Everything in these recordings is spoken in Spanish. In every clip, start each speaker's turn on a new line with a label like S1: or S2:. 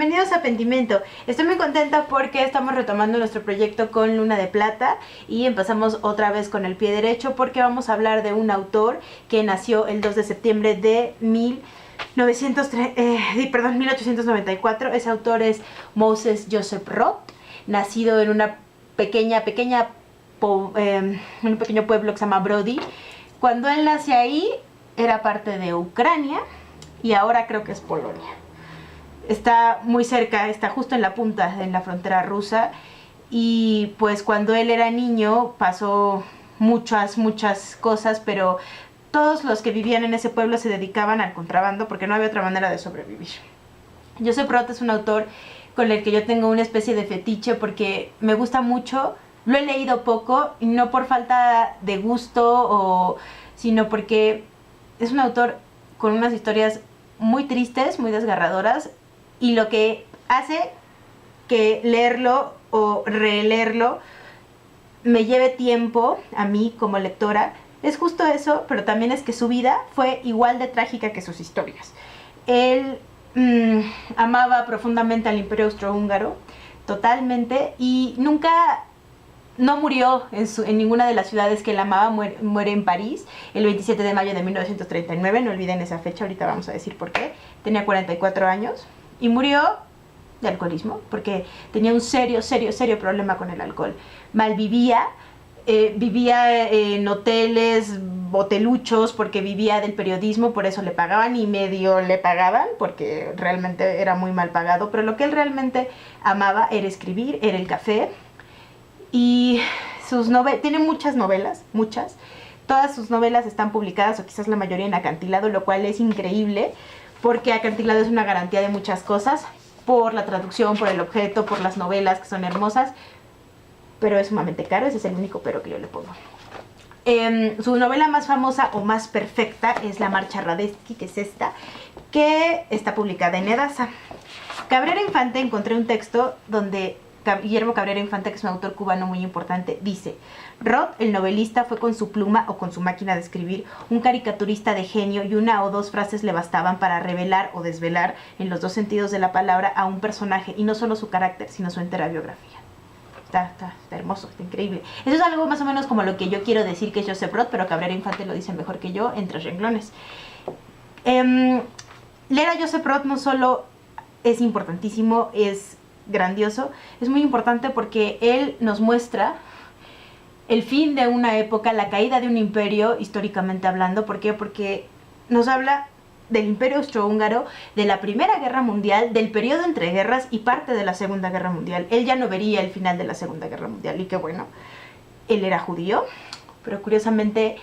S1: bienvenidos a Pentimento. Estoy muy contenta porque estamos retomando nuestro proyecto con Luna de Plata y empezamos otra vez con el pie derecho porque vamos a hablar de un autor que nació el 2 de septiembre de 1894. Ese autor es Moses Joseph Roth, nacido en una un pequeño pueblo que se llama Brody. Cuando él nace ahí era parte de Ucrania y ahora creo que es Polonia. Está muy cerca, está justo en la punta, en la frontera rusa. Y pues cuando él era niño pasó muchas cosas, pero todos los que vivían en ese pueblo se dedicaban al contrabando porque no había otra manera de sobrevivir. Joseph Roth es un autor con el que yo tengo una especie de fetiche porque me gusta mucho. Lo he leído poco, y no por falta de gusto, sino porque es un autor con unas historias muy tristes, muy desgarradoras, y lo que hace que leerlo o releerlo me lleve tiempo a mí como lectora es justo eso, pero también es que su vida fue igual de trágica que sus historias. Él amaba profundamente al Imperio Austrohúngaro, totalmente, y no murió en ninguna de las ciudades que él amaba. Muere en París el 27 de mayo de 1939, no olviden esa fecha, ahorita vamos a decir por qué. Tenía 44 años y murió de alcoholismo porque tenía un serio problema con el alcohol. Malvivía, vivía en hoteles, hoteluchos, porque vivía del periodismo, por eso le pagaban y medio le pagaban, porque realmente era muy mal pagado, pero lo que él realmente amaba era escribir, era el café. Y tiene muchas novelas, muchas. Todas sus novelas están publicadas, o quizás la mayoría, en Acantilado, lo cual es increíble, porque Acantilado es una garantía de muchas cosas, por la traducción, por el objeto, por las novelas, que son hermosas, pero es sumamente caro. Ese es el único pero que yo le pongo. Su novela más famosa o más perfecta es La Marcha Radetzky, que es esta, que está publicada en Edasa. Cabrera Infante, encontré un texto donde Guillermo Cabrera Infante, que es un autor cubano muy importante, dice: Roth, el novelista, fue con su pluma o con su máquina de escribir un caricaturista de genio, y una o dos frases le bastaban para revelar o desvelar, en los dos sentidos de la palabra, a un personaje, y no solo su carácter, sino su entera biografía. Está hermoso, está increíble. Eso es algo más o menos como lo que yo quiero decir que es Joseph Roth, pero Cabrera Infante lo dice mejor que yo, en 3 renglones. Leer a Joseph Roth no solo es importantísimo, es grandioso, es muy importante porque él nos muestra el fin de una época, la caída de un imperio, históricamente hablando. ¿Por qué? Porque nos habla del Imperio Austrohúngaro, de la Primera Guerra Mundial, del periodo entre guerras y parte de la Segunda Guerra Mundial. Él ya no vería el final de la Segunda Guerra Mundial, y qué bueno. Él era judío, pero curiosamente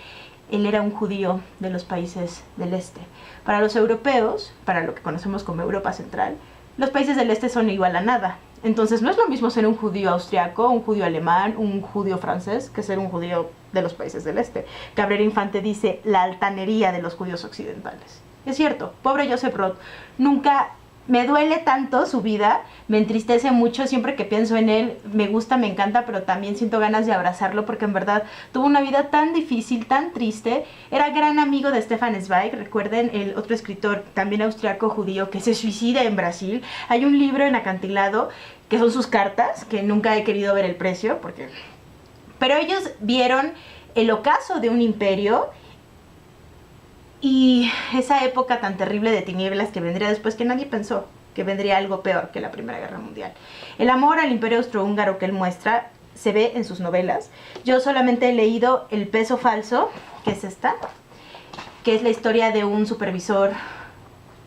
S1: él era un judío de los países del este. Para los europeos, para lo que conocemos como Europa Central, los países del este son igual a nada. Entonces no es lo mismo ser un judío austriaco, un judío alemán, un judío francés, que ser un judío de los países del este. Cabrera Infante dice: la altanería de los judíos occidentales. Es cierto, pobre Joseph Roth. Nunca me duele tanto su vida, me entristece mucho siempre que pienso en él. Me gusta, me encanta, pero también siento ganas de abrazarlo porque en verdad tuvo una vida tan difícil, tan triste. Era gran amigo de Stefan Zweig, recuerden, el otro escritor también austriaco judío que se suicida en Brasil. Hay un libro en Acantilado que son sus cartas, que nunca he querido ver el precio pero ellos vieron el ocaso de un imperio y esa época tan terrible de tinieblas que vendría después, que nadie pensó que vendría algo peor que la Primera Guerra Mundial. El amor al Imperio Austrohúngaro que él muestra se ve en sus novelas. Yo solamente he leído El Peso Falso, que es esta, que es la historia de un supervisor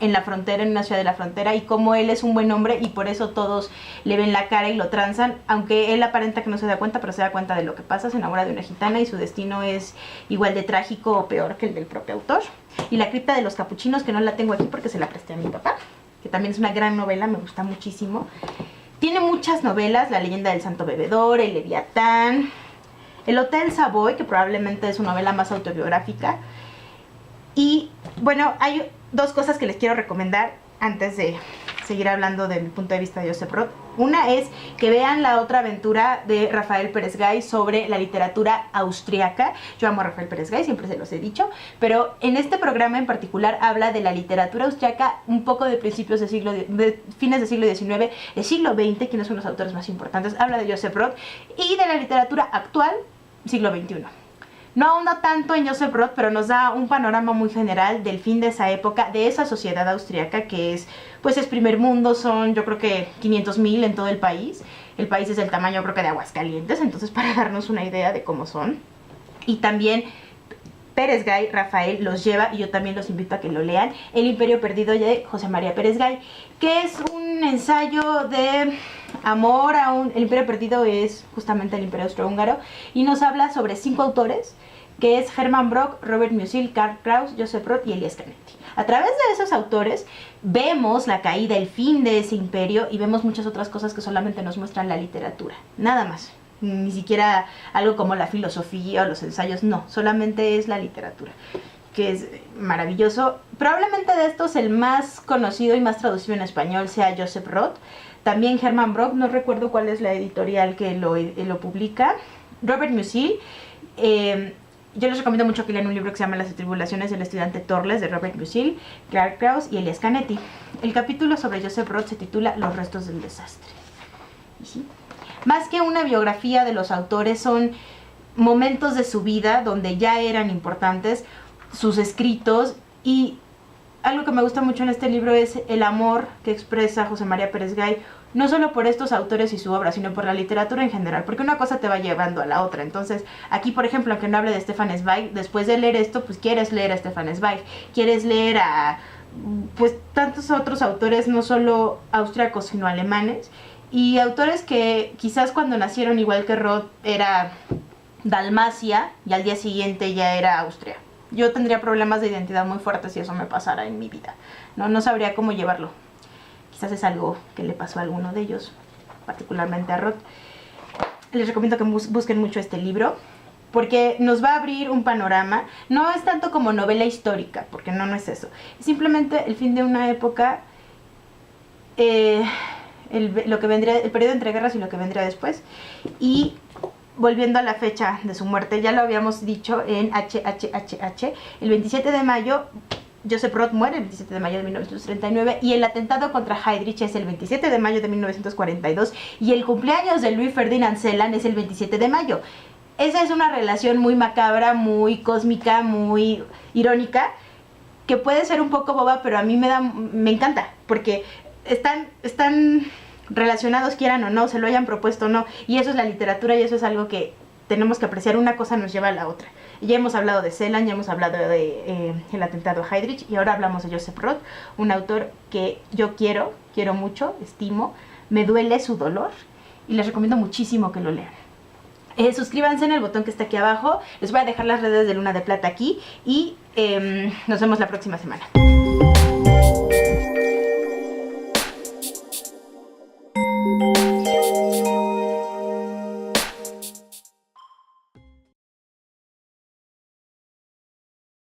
S1: en la frontera, en una ciudad de la frontera, y cómo él es un buen hombre y por eso todos le ven la cara y lo transan, aunque él aparenta que no se da cuenta, pero se da cuenta de lo que pasa. Se enamora de una gitana y su destino es igual de trágico o peor que el del propio autor. Y La Cripta de los Capuchinos, que no la tengo aquí porque se la presté a mi papá, que también es una gran novela, me gusta muchísimo. Tiene muchas novelas: La Leyenda del Santo Bebedor, El Leviatán, El Hotel Savoy, que probablemente es su novela más autobiográfica. Y bueno, hay 2 cosas que les quiero recomendar antes de seguir hablando de mi punto de vista de Joseph Roth. Una es que vean la otra aventura de Rafael Pérez Gay sobre la literatura austriaca. Yo amo a Rafael Pérez Gay, siempre se los he dicho, pero en este programa en particular habla de la literatura austriaca un poco de principios de fines del siglo XIX, del siglo XX, quienes son los autores más importantes. Habla de Joseph Roth y de la literatura actual, siglo XXI. No ahonda tanto en Joseph Roth, pero nos da un panorama muy general del fin de esa época, de esa sociedad austriaca que es, pues es primer mundo, son yo creo que 500,000 en todo el país. El país es del tamaño creo que de Aguascalientes, entonces para darnos una idea de cómo son. Y también Pérez Gay, Rafael, los lleva, y yo también los invito a que lo lean, El Imperio Perdido de José María Pérez Gay, que es un ensayo de amor a un... El Imperio Perdido es justamente el Imperio Austrohúngaro, y nos habla sobre 5 autores, que es Hermann Brock, Robert Musil, Karl Kraus, Joseph Roth y Elias Canetti. A través de esos autores vemos la caída, el fin de ese imperio, y vemos muchas otras cosas que solamente nos muestran la literatura, nada más. Ni siquiera algo como la filosofía o los ensayos, no, solamente es la literatura, que es maravilloso. Probablemente de estos el más conocido y más traducido en español sea Joseph Roth. También Hermann Brock, no recuerdo cuál es la editorial que lo publica. Robert Musil, yo les recomiendo mucho que lean un libro que se llama Las atribulaciones del estudiante Torles, de Robert Musil, Karl Kraus y Elias Canetti. El capítulo sobre Joseph Roth se titula Los restos del desastre. ¿Y sí? Más que una biografía de los autores, son momentos de su vida donde ya eran importantes, sus escritos, y algo que me gusta mucho en este libro es el amor que expresa José María Pérez Gay, no solo por estos autores y su obra, sino por la literatura en general, porque una cosa te va llevando a la otra. Entonces, aquí, por ejemplo, aunque no hable de Stefan Zweig, después de leer esto, pues quieres leer a Stefan Zweig, quieres leer a, pues, tantos otros autores, no solo austriacos, sino alemanes, y autores que quizás cuando nacieron, igual que Roth, era Dalmacia, y al día siguiente ya era Austria. Yo tendría problemas de identidad muy fuertes si eso me pasara en mi vida. No sabría cómo llevarlo. Quizás es algo que le pasó a alguno de ellos, particularmente a Roth. Les recomiendo que busquen mucho este libro, porque nos va a abrir un panorama. No es tanto como novela histórica, porque no es eso. Es simplemente el fin de una época, lo que vendría, el periodo entre guerras y lo que vendría después. Y volviendo a la fecha de su muerte, ya lo habíamos dicho en HHHH, el 27 de mayo, Joseph Roth muere el 27 de mayo de 1939, y el atentado contra Heydrich es el 27 de mayo de 1942, y el cumpleaños de Louis Ferdinand Celan es el 27 de mayo. Esa es una relación muy macabra, muy cósmica, muy irónica, que puede ser un poco boba, pero a mí me encanta, porque están relacionados, quieran o no, se lo hayan propuesto o no, y eso es la literatura, y eso es algo que tenemos que apreciar. Una cosa nos lleva a la otra. Ya hemos hablado de Celan, ya hemos hablado de el atentado a Heydrich, y ahora hablamos de Joseph Roth, un autor que yo quiero mucho, estimo, me duele su dolor, y les recomiendo muchísimo que lo lean. Suscríbanse en el botón que está aquí abajo, les voy a dejar las redes de Luna de Plata aquí, y nos vemos la próxima semana.